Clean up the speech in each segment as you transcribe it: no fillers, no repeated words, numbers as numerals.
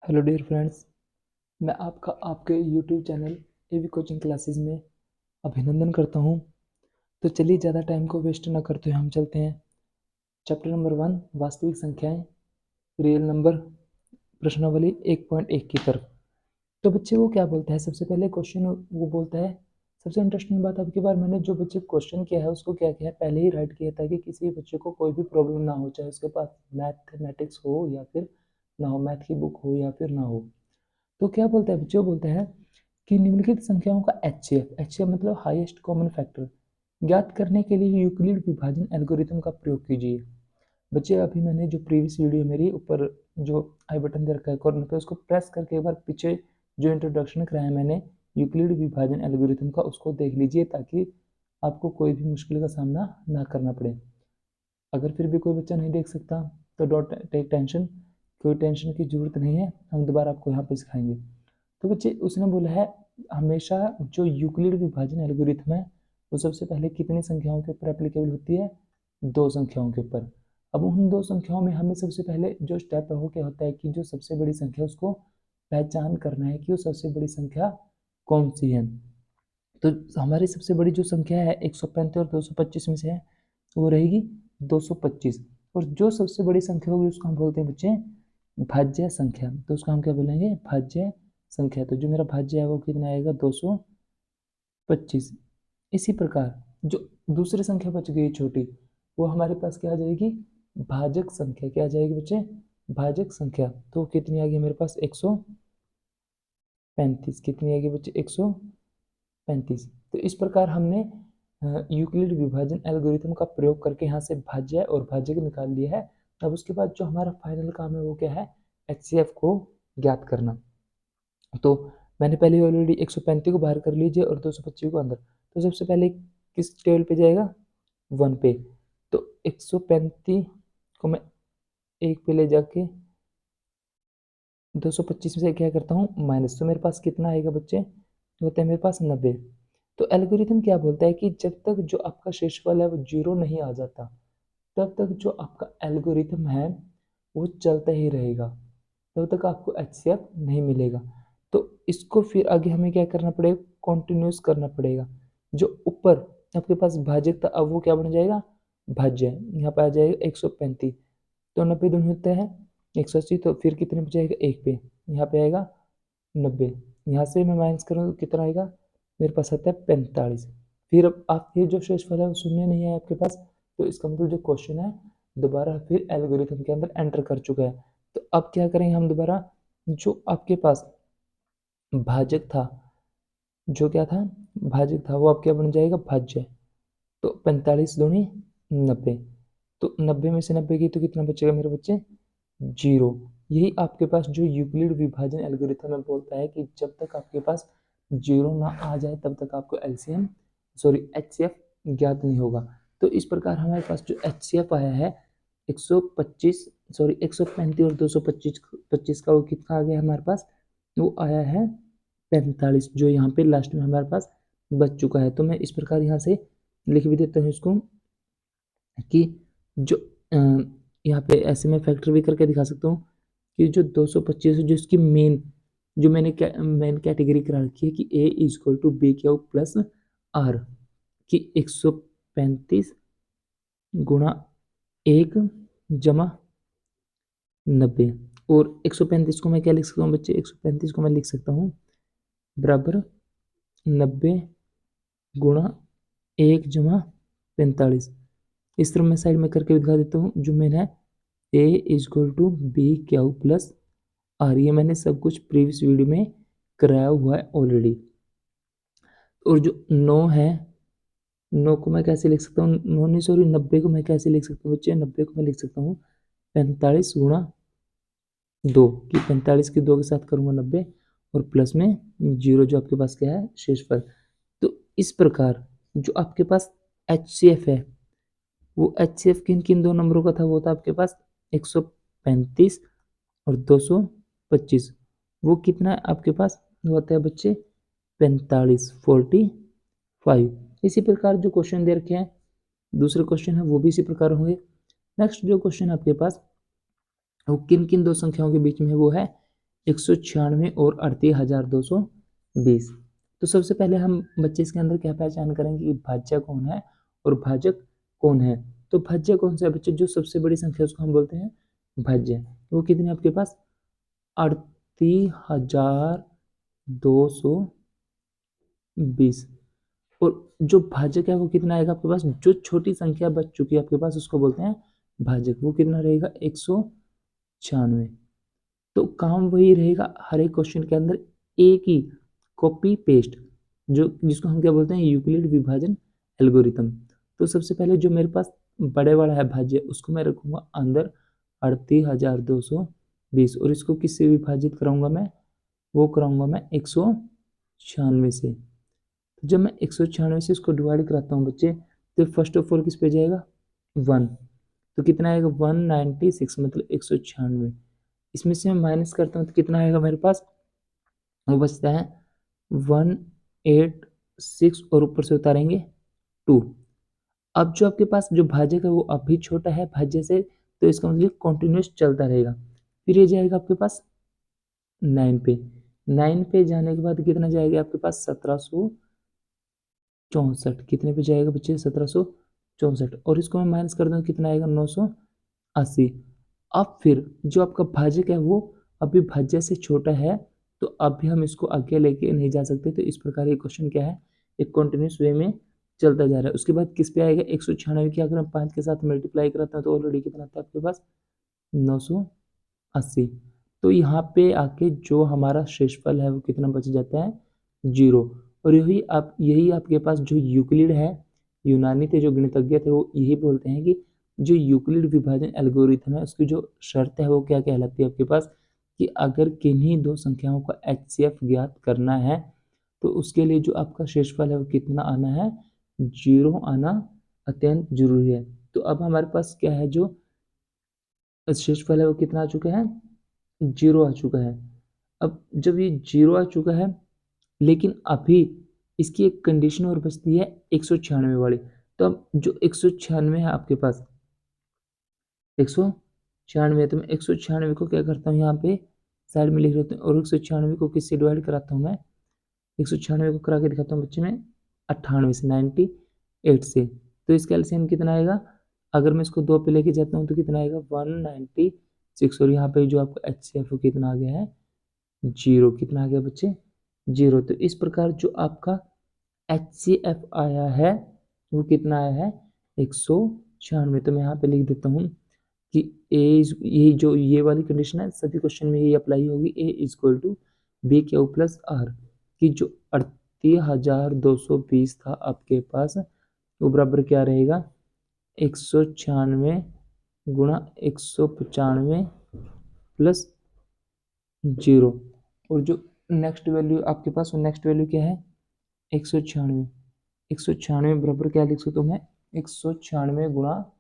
Hello dear friends. मैं आपका आपके YouTube channel AV coaching classes में अभिनंदन करता हूं। तो चलिए ज़्यादा टाइम को वेस्ट ना करते हुए हम चलते हैं चैप्टर नंबर 1 वास्तविक संख्याएं रियल नंबर प्रश्नावली 1.1 की तरफ। तो बच्चे वो क्या बोलता है, सबसे पहले क्वेश्चन वो बोलता है। सबसे इंटरेस्टिंग बात, अब की बार मैंने जो बच्चे क्वेश्चन किया है उसको क्या किया है, पहले ही राइट किया ताकि किसी बच्चे को कोई भी प्रॉब्लम ना हो, चाहे उसके पास मैथमेटिक्स हो या फिर ना हो, मैथ की बुक हो या फिर ना हो। तो क्या बोलता है बच्चों, बोलता है कि निम्नलिखित संख्याओं का एचसीएफ मतलब हाईएस्ट कॉमन फैक्टर ज्ञात करने के लिए यूक्लिड विभाजन एल्गोरिथम का प्रयोग कीजिए। बच्चे अभी मैंने जो प्रीवियस वीडियो मेरी ऊपर जो आई बटन दे रखा है कॉर्नर पे, उसको प्रेस करके एक बार पीछे जो इंट्रोडक्शन कराया मैंने यूक्लिड विभाजन एल्गोरिथम का, उसको देख लीजिए ताकि आपको कोई भी मुश्किल का सामना ना करना पड़े। अगर फिर भी कोई बच्चा नहीं देख सकता तो डोंट टेक टेंशन, कोई टेंशन की जरूरत नहीं है, हम दोबारा आपको यहाँ पे सिखाएंगे। तो बच्चे उसने बोला है हमेशा जो यूक्लिड विभाजन एल्गोरिथम है वो सबसे पहले कितनी संख्याओं के ऊपर एप्लीकेबल होती है, दो संख्याओं के ऊपर। अब उन दो संख्याओं में हमें सबसे पहले जो स्टेप है वो क्या होता है कि जो सबसे बड़ी संख्या उसको पहचान करना है कि वो सबसे बड़ी संख्या कौन सी है। तो हमारी सबसे बड़ी जो संख्या है 135 और 225 में से है, वो रहेगी 225। और जो सबसे बड़ी संख्या होगी उसको हम बोलते हैं बच्चे भाज्य संख्या। तो उसका हम क्या बोलेंगे, भाज्य संख्या। तो जो मेरा भाज्य है वो कितना आएगा, 225। इसी प्रकार जो दूसरी संख्या बच गई छोटी, वो हमारे पास क्या आ जाएगी, भाजक संख्या। क्या आ जाएगी बच्चे, भाजक संख्या। तो कितनी आ गई मेरे पास, 135। कितनी आएगी बच्चे, 135। तो इस प्रकार हमने यूक्लिड विभाजन एल्गोरिथम का प्रयोग करके यहाँ से भाज्य और भाजक निकाल लिया है। अब उसके बाद जो हमारा फाइनल काम है वो क्या है, एचसीएफ को ज्ञात करना। तो मैंने पहले ऑलरेडी 135 को बाहर कर लीजिए और 225 को अंदर। तो सबसे पहले किस टेबल पे जाएगा, 1 पे। तो 135 को मैं 1 पे ले जाके 225 में से क्या करता हूँ माइनस, तो मेरे पास कितना आएगा बच्चे, होता है मेरे पास 90। तो एल्गोरिथम क्या बोलता है कि जब तक जो आपका शेषफल है वो जीरो नहीं आ जाता, तब तक जो आपका एल्गोरिथम है वो चलता ही रहेगा, तब तक आपको एचसीएफ नहीं मिलेगा। तो इसको फिर आगे हमें क्या करना पड़ेगा, कॉन्टिन्यूस करना पड़ेगा। जो ऊपर आपके पास भाजक था अब वो क्या बन जाएगा, भाज्य। यहाँ पे आ जाएगा 135। तो 90 दूनी होता है 180। तो फिर कितने पे जाएगा, एक पे। यहाँ पे आएगा 90। यहाँ से मैं माइनस करूँ तो कितना आएगा, मेरे पास आता है 45। फिर अब आप ये जो शेषफल है वो शून्य नहीं है आपके पास, तो इसका मतलब जो क्वेश्चन है दोबारा फिर एल्गोरिथम के अंदर एंटर कर चुका है। तो अब क्या करेंगे हम दोबारा, जो आपके पास भाजक था, जो क्या था, भाजक था, वो अब क्या बन जाएगा, भाज्य। तो 45 दूनी 90। तो 90 में से 90 की तो कितना बचेगा मेरे बच्चे, जीरो। यही आपके पास जो यूक्लिड विभाजन एल्गोरिथम में बोलता है कि जब तक आपके पास जीरो ना आ जाए तब तक आपको एलसीएम सॉरी एचसीएफ ज्ञात नहीं होगा। तो इस प्रकार हमारे पास जो एचसीएफ आया है 125 सॉरी 135 और 225 का, वो कितना आ गया हमारे पास, वो आया है 45, जो यहाँ पे लास्ट में हमारे पास बच चुका है। तो मैं इस प्रकार यहाँ से लिख भी देता हूँ इसको कि जो यहाँ पे ऐसे में फैक्टर भी करके दिखा सकता हूँ कि जो 225 है, जो इसकी मेन जो मेन कैटेगरी करा रखी है कि A is equal to B Q plus R, कि 135 गुणा 1 जमा 90। और 135 को मैं क्या लिख सकता हूँ बच्चे, 135 को मैं लिख सकता हूँ बराबर 90 गुणा 1 जमा 45। इस तरह मैं साइड में करके दिखा देता हूँ। जो मैंने A is equal to B Q plus R, ये मैंने सब कुछ प्रीवियस वीडियो में कराया हुआ है ऑलरेडी। और जो 9 है, 9 को मैं कैसे लिख सकता हूँ, 9 नहीं सॉरी 90 को मैं कैसे लिख सकता हूँ बच्चे, 90 को मैं लिख सकता हूँ 45 गुणा 2, कि 45 की 2 के साथ करूँगा 90 और प्लस में जीरो, जो आपके पास क्या है शेषफल। तो इस प्रकार जो आपके पास एचसीएफ है, वो एचसीएफ किन किन दो नंबरों का था, वो था आपके पास 135 और 225। वो कितना है आपके पास, होता है बच्चे 45 इसी प्रकार जो क्वेश्चन दे रखे हैं दूसरे क्वेश्चन है वो भी इसी प्रकार होंगे। नेक्स्ट जो क्वेश्चन आपके पास वो किन किन दो संख्याओं के बीच में है, वो है 196 और 38,220। तो सबसे पहले हम बच्चे इसके अंदर क्या पहचान करेंगे कि भाज्य कौन है और भाजक कौन है। तो भाज्य कौन सा है बच्चे, जो सबसे बड़ी संख्या उसको हम बोलते हैं भाज्य। वो कितनी आपके पास 38,220। और जो भाजक है वो कितना आएगा आपके पास, जो छोटी संख्या बच चुकी है आपके पास उसको बोलते हैं भाजक। वो कितना रहेगा 196। तो काम वही रहेगा हर एक क्वेश्चन के अंदर, एक ही कॉपी पेस्ट, जो जिसको हम क्या बोलते हैं यूक्लिड विभाजन एल्गोरिथम। तो सबसे पहले जो मेरे पास बड़े वाला है भाज्य उसको मैं रखूंगा अंदर 38,220 और इसको किससे विभाजित कराऊंगा मैं, वो कराऊंगा मैं 196 से। जब मैं 196 से इसको डिवाइड कराता हूँ बच्चे, तो फर्स्ट ऑफ ऑल किस पे जाएगा 1, तो कितना आएगा 196 मतलब 196। इसमें से मैं माइनस करता हूँ तो कितना आएगा मेरे पास, वो बचता है 186 और ऊपर से उतारेंगे 2। अब जो आपके पास जो भाजक है वो अभी छोटा है भाज्य से, तो इसका मतलब कंटिन्यूस चलता रहेगा। फिर ये जाएगा आपके पास 9 पे, 9 पे जाने के बाद कितना जाएगा आपके पास 1764। कितने पे जाएगा बच्चे 1764, और इसको मैं माइनस कर दूँ कितना आएगा 980। अब फिर जो आपका भाजक है वो अभी भाज्य से छोटा है, तो अभी हम इसको आगे लेके नहीं जा सकते। तो इस प्रकार ये क्वेश्चन क्या है, एक कंटिन्यूस वे में चलता जा रहा है। उसके बाद किस पे आएगा 196 की अगर हम 5 के साथ मल्टीप्लाई कराते हैं तो ऑलरेडी कितना आता है आपके पास 980। तो यहाँ पे आके जो हमारा शेषफल है वो कितना बच जाता है 0। और यही आपके पास जो यूक्लिड है, यूनानी थे जो गणितज्ञ थे वो यही बोलते हैं कि जो यूक्लिड विभाजन एल्गोरिथम है उसकी जो शर्त है वो क्या कहलाती है आपके पास, कि अगर किन्हीं दो संख्याओं का एचसीएफ ज्ञात करना है तो उसके लिए जो आपका शेषफल है वो कितना आना है 0 आना अत्यंत जरूरी है। तो अब हमारे पास क्या है, जो शेषफल है वो कितना आ चुका है 0 आ चुका है। अब जब ये 0 आ चुका है, लेकिन अभी इसकी एक कंडीशन और बचती है 196 वाली। तो अब जो 196 है आपके पास 196, तो मैं 196 को क्या करता हूँ यहाँ पे साइड में लिख लेता हूँ, और 196 को किससे डिवाइड कराता हूँ मैं, 196 को करा के दिखाता हूँ बच्चे में 98 से 98 से। तो इसका एलसीएम कितना आएगा, अगर मैं इसको 2 पे लेके जाता हूँ तो कितना आएगा 196। और यहाँ पे जो आपका एचसीएफ कितना आ गया है 0। कितना आ गया बच्चे 0। तो इस प्रकार जो आपका एचसीएफ आया है वो कितना आया है 196। तो मैं यहाँ पे लिख देता हूँ कि ए ये जो ये वाली कंडीशन है सभी क्वेश्चन में ये अप्लाई होगी, A is equal to B Q plus R, कि जो 38,220 था आपके पास वो बराबर क्या रहेगा 196 गुणा 195 प्लस 0। और जो नेक्स्ट वैल्यू आपके पास, वो नेक्स्ट वैल्यू क्या है 196। 196 बराबर क्या लिख सकता हूँ मैं 196 गुणा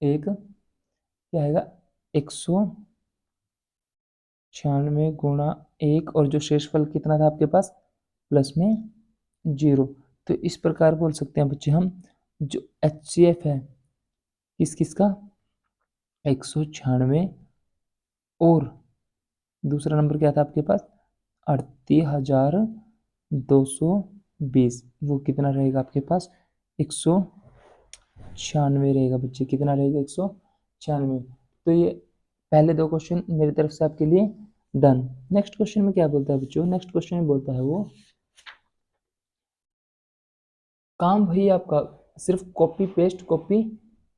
एक क्या आएगा 196 गुणा 1, और जो शेषफल कितना था आपके पास प्लस में 0। तो इस प्रकार बोल सकते हैं बच्चे हम जो एचसीएफ है किस किस का 196, और दूसरा नंबर क्या था आपके पास 38,220, वो कितना रहेगा आपके पास 196 रहेगा बच्चे, कितना रहेगा 196। तो ये पहले दो क्वेश्चन मेरी तरफ से आपके लिए डन। नेक्स्ट क्वेश्चन में क्या बोलता है बच्चों, नेक्स्ट क्वेश्चन में बोलता है वो काम भाई आपका सिर्फ कॉपी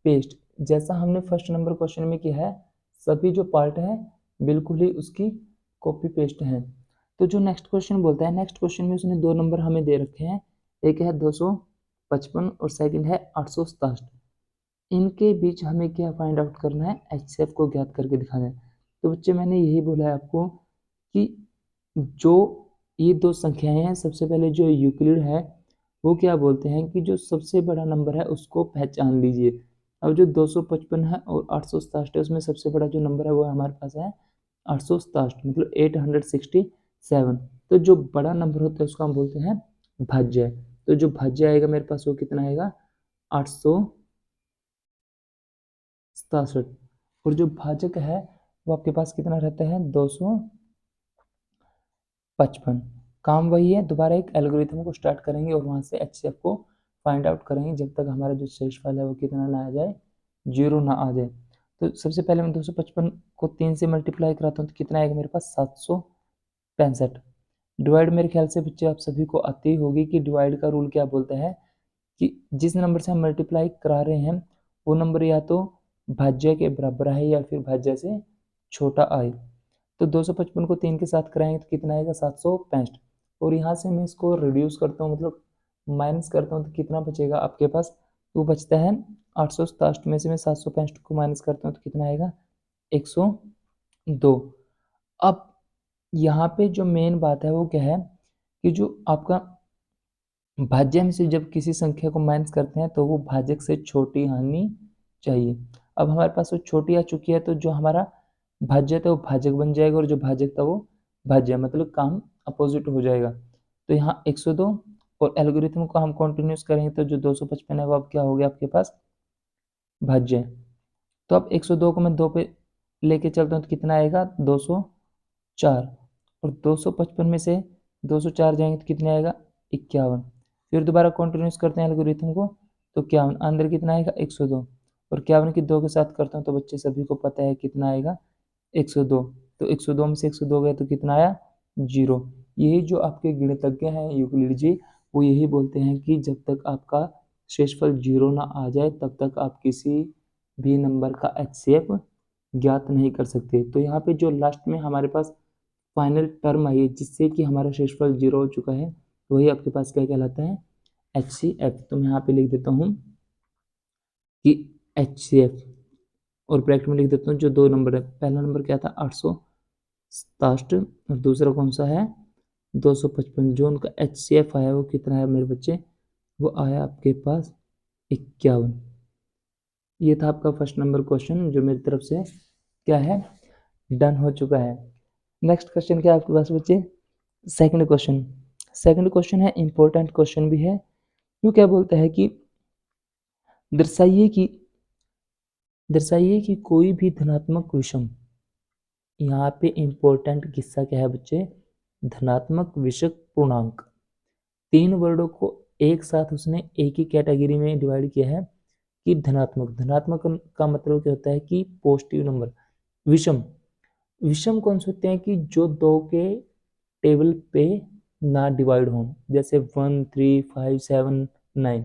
पेस्ट, जैसा हमने फर्स्ट नंबर क्वेश्चन में किया है सभी जो पार्ट है बिल्कुल ही उसकी कॉपी पेस्ट है। तो जो नेक्स्ट क्वेश्चन बोलता है, नेक्स्ट क्वेश्चन में उसने दो नंबर हमें दे रखे हैं, एक है 255 और सेकंड है 867। इनके बीच हमें क्या फाइंड आउट करना है, एचसीएफ को ज्ञात करके दिखाना है। तो बच्चे मैंने यही बोला है आपको कि जो ये दो संख्याएं हैं, सबसे पहले जो यूक्लिड है वो क्या बोलते हैं कि जो सबसे बड़ा नंबर है उसको पहचान लीजिए। अब जो 255 है और 867 है उसमें सबसे बड़ा जो नंबर है वो हमारे पास है 867 मतलब 867। तो जो बड़ा नंबर होता है उसको हम बोलते हैं भाज्य। तो जो भाज्य आएगा मेरे पास वो कितना आएगा 867, और जो भाजक है वो आपके पास कितना रहता है 255। 55। काम वही है, दोबारा एक एल्गोरिथम को स्टार्ट करेंगे और वहाँ से HCF को फाइंड आउट करेंगे जब तक हमारा जो शेषफल है वो कितना ना आ जाए, 0 ना आ जाए। तो सबसे पहले मैं 255 को 3 से मल्टीप्लाई कराता हूँ तो कितना आएगा मेरे पास, 765। डिवाइड मेरे ख्याल से बच्चे आप सभी को आती ही होगी कि डिवाइड का रूल क्या बोलता है कि जिस नंबर से हम मल्टीप्लाई करा रहे हैं वो नंबर या तो भाज्य के बराबर है या फिर भाज्य से छोटा आए। तो 255 को 3 के साथ कराएंगे तो कितना आएगा, 765। और यहाँ से मैं इसको रिड्यूस करता हूँ, मतलब माइनस करता हूँ तो कितना बचेगा आपके पास, तो बचता है 867 में से मैं 765 को माइनस करता हूँ तो कितना आएगा, 102। अब यहाँ पे जो मेन बात है वो क्या है कि जो आपका भाज्य में से जब किसी संख्या को माइनस करते हैं तो वो भाजक से छोटी आनी चाहिए। अब हमारे पास वो छोटी आ चुकी है तो जो हमारा भाज्य था वो भाजक बन जाएगा और जो भाजक था वो भाज्य, मतलब काम अपोजिट हो जाएगा। तो यहाँ 102 और एल्गोरिथम को हम कंटिन्यूस करेंगे तो जो 255 है वो अब क्या हो गया आपके पास, भाज्य। तो अब 102 को मैं 2 पे लेके चलता हूँ तो कितना आएगा, 204। और 255 में से 204 जाएंगे तो कितने आएगा, 51। फिर दोबारा कंटिन्यूस करते हैं एल्गोरिथम को तो 51 अंदर कितना आएगा, 102। और 51 की 2 के साथ करता हूँ तो बच्चे सभी को पता है कितना आएगा, 102। तो 102 में से 102 गए तो कितना आया, 0। यही जो आपके गणितज्ञ हैं यूक्लिड जी, वो यही बोलते हैं कि जब तक आपका शेषफल 0 ना आ जाए तब तक आप किसी भी नंबर का HCF ज्ञात नहीं कर सकते। तो यहाँ पे जो लास्ट में हमारे पास फाइनल टर्म आई है जिससे कि हमारा शेषफल 0 हो चुका है, वही आपके पास क्या कहलाता है, HCF। तो मैं यहाँ पे लिख देता हूँ कि HCF और ब्रैकेट में लिख देता हूँ जो 2 नंबर है, पहला नंबर क्या था 867 और दूसरा कौन सा है 255। जो उनका HCF आया वो कितना है मेरे बच्चे, वो आया आपके पास 51। ये था आपका फर्स्ट नंबर क्वेश्चन जो मेरी तरफ से क्या है, डन हो चुका है। नेक्स्ट क्वेश्चन क्या है आपके पास बच्चे, सेकंड क्वेश्चन। सेकंड क्वेश्चन है, इंपॉर्टेंट क्वेश्चन भी है। वो क्या बोलता है कि दर्शाइए कि कोई भी धनात्मक विषम, यहाँ पे इंपॉर्टेंट किस्सा क्या है बच्चे, धनात्मक विषम पूर्णांक। 3 वर्डों को एक साथ उसने एक ही कैटेगरी में डिवाइड किया है कि धनात्मक। धनात्मक का मतलब क्या होता है कि पॉजिटिव नंबर। विषम, विषम कौन से होते हैं कि जो 2 के टेबल पे ना डिवाइड हो, जैसे 1 3 5 7 9।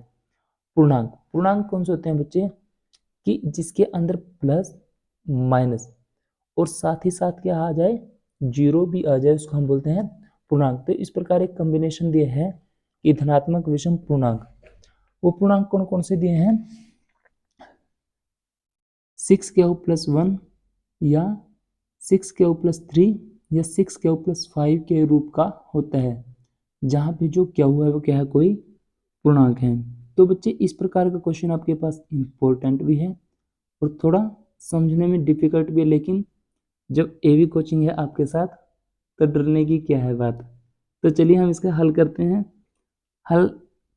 पूर्णांक, पूर्णांक कौन से होते हैं बच्चे कि जिसके अंदर प्लस माइनस और साथ ही साथ क्या आ जाए, 0 भी आ जाए, उसको हम बोलते हैं पूर्णांक। तो इस प्रकार एक कॉम्बिनेशन दिया है कि धनात्मक विषम पूर्णांक। वो पूर्णांक कौन कौन से दिए हैं, 6k+1 या 6k+3 या 6k+5 के रूप का होता है, जहाँ पे जो क्या हुआ है वो क्या है, कोई पूर्णांक है। तो बच्चे इस प्रकार का क्वेश्चन आपके पास इंपॉर्टेंट भी है और थोड़ा समझने में डिफिकल्ट भी है, लेकिन जब एवी कोचिंग है आपके साथ तो डरने की क्या है बात। तो चलिए हम इसका हल करते हैं, हल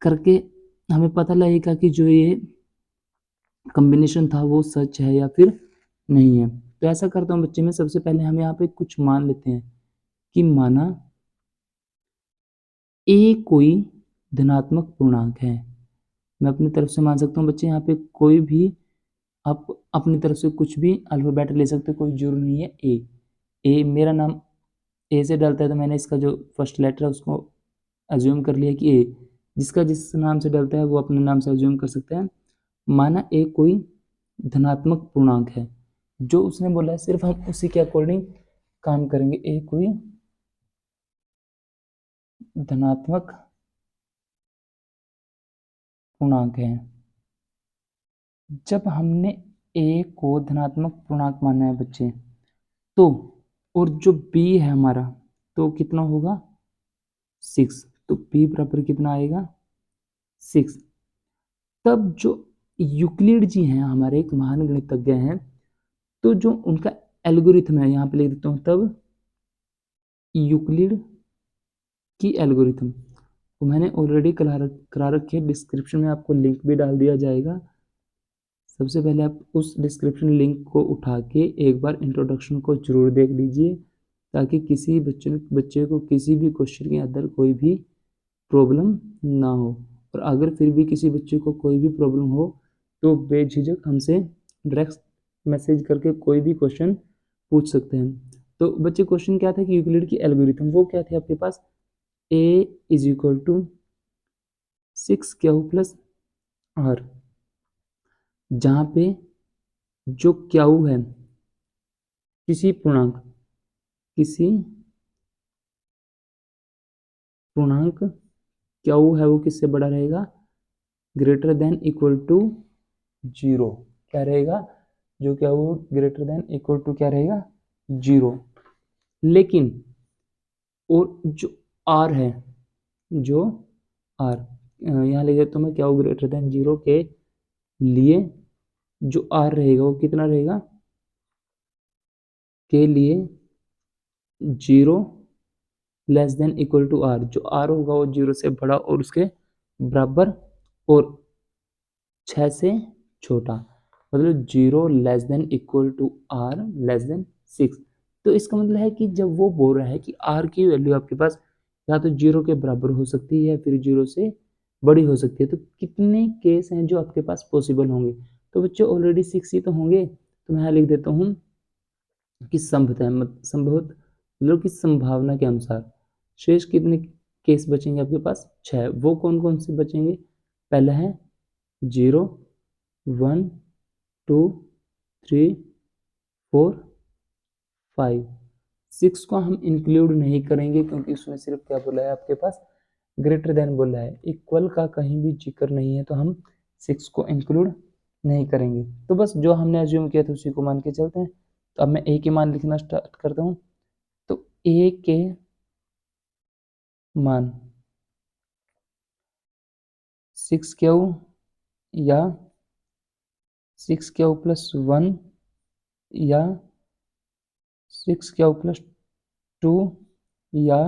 करके हमें पता लगेगा कि जो ये कॉम्बिनेशन था वो सच है या फिर नहीं है। तो ऐसा करता हूँ बच्चे में, सबसे पहले हम यहाँ पे कुछ मान लेते हैं कि माना ए कोई धनात्मक पूर्णांक है। मैं अपनी तरफ से मान सकता हूँ बच्चे, यहाँ पे कोई भी आप अपनी तरफ से कुछ भी अल्फाबेट ले सकते हो, कोई जरूरी नहीं है ए मेरा नाम ए से डलता है तो मैंने इसका जो फर्स्ट लेटर है उसको अज्यूम कर लिया कि ए, जिसका जिस नाम से डलता है वो अपने नाम से अज्यूम कर सकता है। माना ए कोई धनात्मक पूर्णांक है, जो उसने बोला है सिर्फ हम उसी के अकॉर्डिंग काम करेंगे। ए कोई धनात्मक पूर्णांक है। जब हमने ए को धनात्मक पूर्णांक माना है बच्चे, तो और जो बी है हमारा तो कितना होगा 6, तो बी बराबर कितना आएगा 6। तब जो यूक्लिड जी हैं हमारे एक महान गणितज्ञ हैं, तो जो उनका एल्गोरिथम है यहाँ पे लिख देता हूँ, तब यूक्लिड की एल्गोरिथम तो मैंने ऑलरेडी करा रखी है, डिस्क्रिप्शन में आपको लिंक भी डाल दिया जाएगा। सबसे पहले आप उस डिस्क्रिप्शन लिंक को उठा के एक बार इंट्रोडक्शन को जरूर देख लीजिए, ताकि किसी बच्चे को किसी भी क्वेश्चन के अंदर कोई भी प्रॉब्लम ना हो। और अगर फिर भी किसी बच्चे को कोई भी प्रॉब्लम हो तो बेझिझक हमसे डायरेक्ट मैसेज करके कोई भी क्वेश्चन पूछ सकते हैं। तो बच्चे क्वेश्चन क्या था कि यूक्लिड की एल्गोरिथम वो क्या थे आपके पास, a is equal to 6q plus r, जहाँ पे जो क्यू है किसी पूर्णांक क्यू है वो किससे बड़ा रहेगा, ग्रेटर देन इक्वल टू 0। क्या रहेगा, जो क्या वो ग्रेटर देन इक्वल टू क्या रहेगा, 0। लेकिन और जो r है, जो r यहाँ ले जाता हूँ मैं, क्या वो ग्रेटर देन 0 के लिए जो r रहेगा वो कितना रहेगा, के लिए 0 less than equal to r, जो r होगा वो 0 से बड़ा और उसके बराबर और 6 से छोटा, मतलब 0 less than equal to r less than 6। तो इसका मतलब है कि जब वो बोल रहा है कि r की वैल्यू आपके पास या तो 0 के बराबर हो सकती है या फिर 0 से बड़ी हो सकती है, तो कितने केस हैं जो आपके पास पॉसिबल होंगे। तो बच्चों ऑलरेडी 6 ही तो होंगे, तो मैं यहाँ लिख देता हूँ कि संभवतः मतलब कि संभावना के अनुसार शेष कितने केस बचेंगे आपके पास, 6। वो कौन कौन से बचेंगे, पहला है 0 1 2 3 4 5। 6 को हम इंक्लूड नहीं करेंगे क्योंकि उसमें सिर्फ क्या बोला है आपके पास, ग्रेटर देन बोला है, इक्वल का कहीं भी जिक्र नहीं है, तो हम 6 को इंक्लूड नहीं करेंगे। तो बस जो हमने एज्यूम किया था उसी को मान के चलते हैं। तो अब मैं ए के मान लिखना स्टार्ट करता हूँ। तो ए के मान 6q या 6q प्लस 1 या 6q प्लस 2 या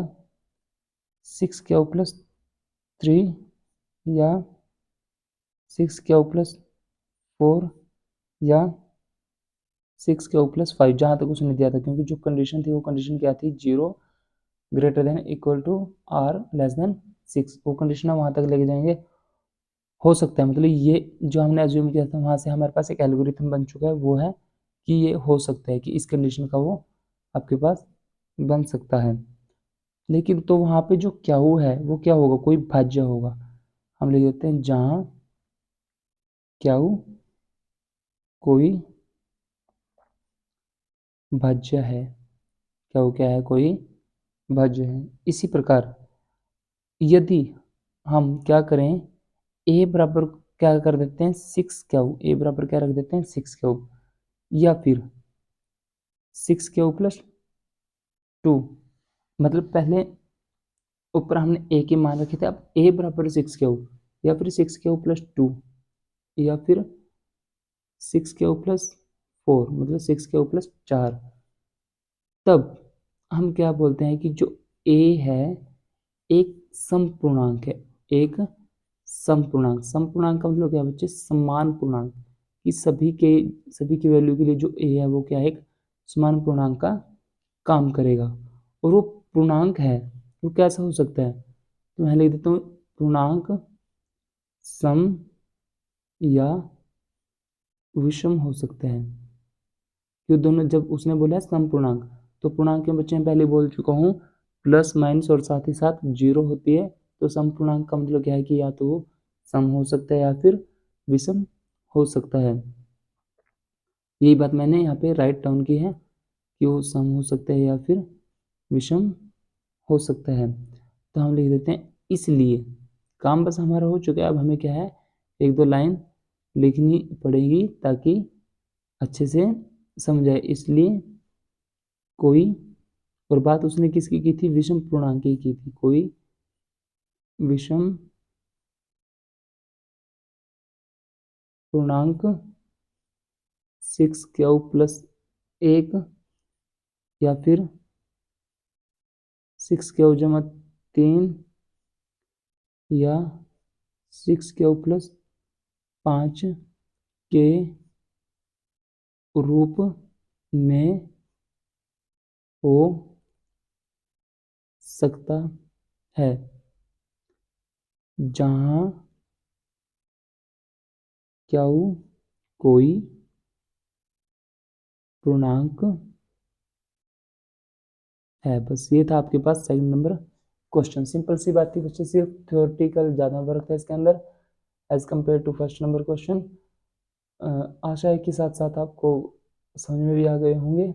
6q प्लस 3 या 6q प्लस 4 या 6q प्लस 5, जहाँ तक उसने दिया था, क्योंकि जो कंडीशन थी वो कंडीशन क्या थी, 0 greater than equal to r less than 6। वो कंडीशन हम वहाँ तक लेके जाएंगे। हो सकता है, मतलब ये जो हमने एज्यूम किया था वहाँ से हमारे पास एक एल्गोरिथम बन चुका है, वो है कि ये हो सकता है कि इस कंडीशन का वो आपके पास बन सकता है। लेकिन तो वहाँ पे जो क्या वो है वो क्या होगा, कोई भाज्य होगा। हम लिख देते हैं जहाँ क्या कोई भाज्य है, क्या है, कोई भाज्य है। इसी प्रकार यदि हम क्या करें, ए बराबर क्या कर देते हैं 6q, ए बराबर क्या रख देते हैं 6q, या फिर 6q प्लस 2, मतलब पहले ऊपर हमने ए के मान रखे थे, अब ए बराबर 6q या फिर 6q प्लस 2 या फिर 6q प्लस 4, मतलब 6q प्लस 4। तब हम क्या बोलते हैं कि जो a है एक समपूर्णांक है, एक समपूर्णांक का मतलब क्या बच्चे, समान पूर्णांक, कि सभी की वैल्यू के लिए जो a है वो क्या है, एक समान पूर्णांक का काम करेगा। और वो पूर्णांक है वो कैसा हो सकता है, तो मैं लिख देता हूँ पूर्णांक सम या विषम हो सकता है। क्यों, दोनों जब उसने बोला है सम पूर्णांक, तो पूर्णांक के बच्चे मैं पहले बोल चुका हूँ प्लस माइनस और साथ ही साथ 0 होती है। तो सम पूर्णांक का मतलब क्या है कि या तो वो सम हो सकता है या फिर विषम हो सकता है। यही बात मैंने यहाँ पे राइट डाउन की है कि वो सम हो सकता है या फिर विषम हो सकता है। तो हम लिख देते हैं इसलिए काम बस हमारा हो चुका है। अब हमें क्या है, एक दो लाइन लिखनी पड़ेगी ताकि अच्छे से समझाए। इसलिए कोई, और बात उसने किसकी की थी, विषम पूर्णांक की थी, कोई विषम पूर्णांक 6q प्लस 1 या फिर 6q जमा 3 या 6q प्लस 5 के रूप में हो सकता है जहां क्यू कोई पूर्णांक है। बस ये था आपके पास सेकंड नंबर क्वेश्चन। सिंपल सी बात थी बच्चे, सिर्फ थ्योरेटिकल ज़्यादा वर्क है इसके अंदर as compare to first number question. आशा है कि साथ साथ आपको समझ में भी आ गए होंगे।